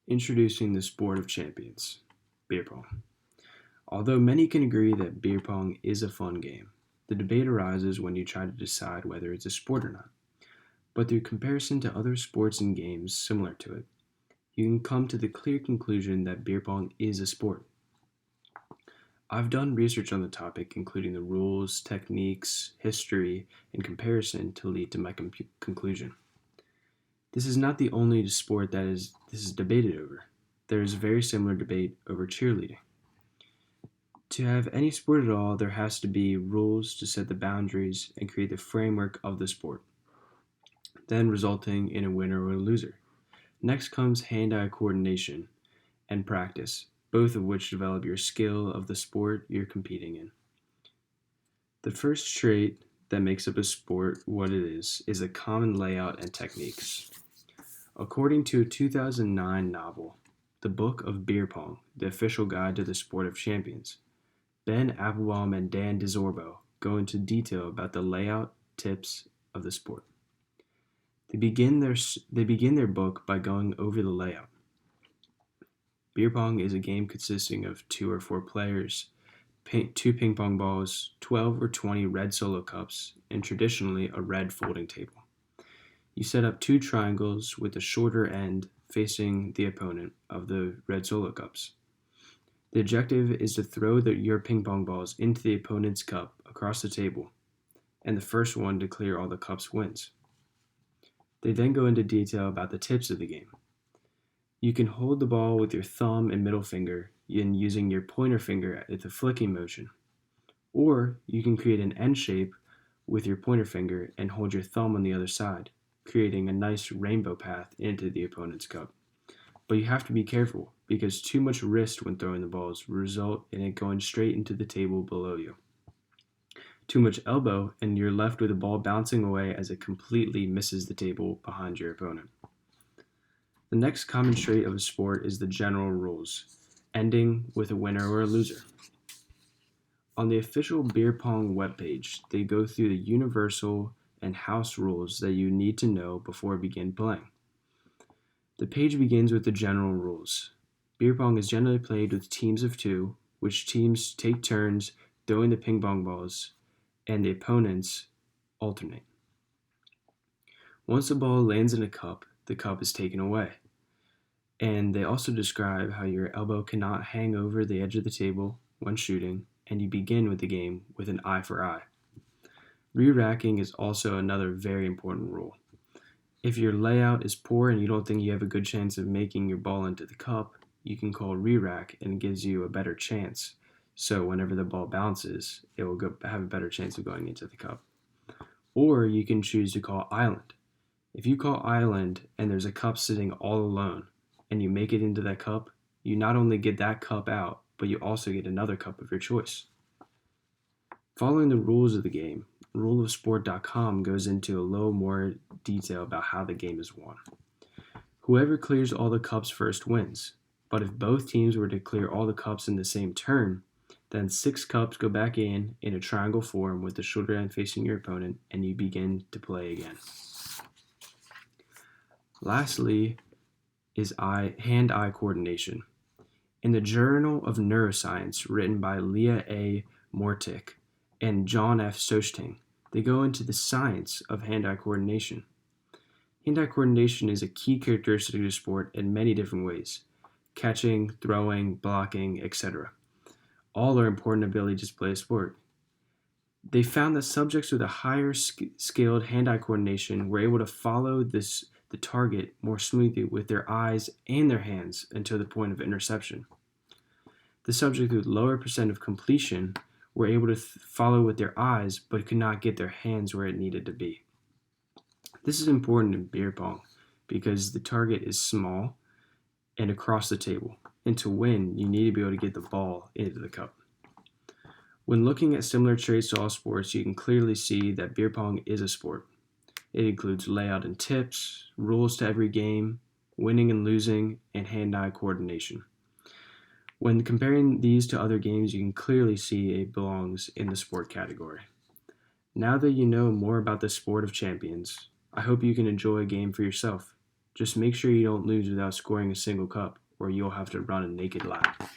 Introducing the sport of champions, beer pong. Although many can agree that beer pong is a fun game, the debate arises when you try to decide whether it's a sport or not. But through comparison to other sports and games similar to it, you can come to the clear conclusion that beer pong is a sport. I've done research on the topic, including the rules, techniques, history, and comparison to lead to my conclusion. This is not the only sport this is debated over. There is a very similar debate over cheerleading. To have any sport at all, there has to be rules to set the boundaries and create the framework of the sport, then resulting in a winner or a loser. Next comes hand-eye coordination and practice, both of which develop your skill of the sport you're competing in. The first trait that makes up a sport what it is a common layout and techniques. According to a 2009 novel, The Book of Beer Pong, the official guide to the sport of champions, Ben Applebaum and Dan DeZorbo go into detail about the layout tips of the sport. They begin their book by going over the layout. Beer pong is a game consisting of 2 or 4 players, 2 ping pong balls, 12 or 20 red solo cups, and traditionally a red folding table. You set up 2 triangles with the shorter end facing the opponent of the red solo cups. The objective is to throw your ping pong balls into the opponent's cup across the table, and the first one to clear all the cups wins. They then go into detail about the tips of the game. You can hold the ball with your thumb and middle finger and using your pointer finger at the flicking motion, or you can create an N shape with your pointer finger and hold your thumb on the other side, creating a nice rainbow path into the opponent's cup. But you have to be careful, because too much wrist when throwing the balls will result in it going straight into the table below you. Too much elbow, and you're left with the ball bouncing away as it completely misses the table behind your opponent. The next common trait of a sport is the general rules, ending with a winner or a loser. On the official beer pong webpage, they go through the universal and house rules that you need to know before begin playing. The page begins with the general rules. Beer pong is generally played with teams of 2, which teams take turns throwing the ping pong balls, and the opponents alternate. Once the ball lands in a cup, the cup is taken away. And they also describe how your elbow cannot hang over the edge of the table when shooting, and you begin with the game with an eye for eye. Re-racking is also another very important rule. If your layout is poor and you don't think you have a good chance of making your ball into the cup, you can call re-rack and it gives you a better chance. So whenever the ball bounces, it will have a better chance of going into the cup. Or you can choose to call island. If you call island and there's a cup sitting all alone and you make it into that cup, you not only get that cup out, but you also get another cup of your choice. Following the rules of the game, ruleofsport.com goes into a little more detail about how the game is won. Whoever clears all the cups first wins, but if both teams were to clear all the cups in the same turn, then 6 cups go back in a triangle form with the shoulder end facing your opponent, and you begin to play again. Lastly is hand-eye coordination. In the Journal of Neuroscience, written by Leah A. Mortick and John F. Sochting, they go into the science of hand-eye coordination. Hand-eye coordination is a key characteristic of the sport in many different ways: catching, throwing, blocking, etc. All are important abilities to play a sport. They found that subjects with a higher scaled hand-eye coordination were able to follow the target more smoothly with their eyes and their hands until the point of interception. The subjects with lower percent of completion were able to follow with their eyes but could not get their hands where it needed to be. This is important in beer pong because the target is small and across the table, and to win, you need to be able to get the ball into the cup. When looking at similar traits to all sports, you can clearly see that beer pong is a sport. It includes layout and tips, rules to every game, winning and losing, and hand-eye coordination. When comparing these to other games, you can clearly see it belongs in the sport category. Now that you know more about the sport of champions, I hope you can enjoy a game for yourself. Just make sure you don't lose without scoring a single cup, or you'll have to run a naked lap.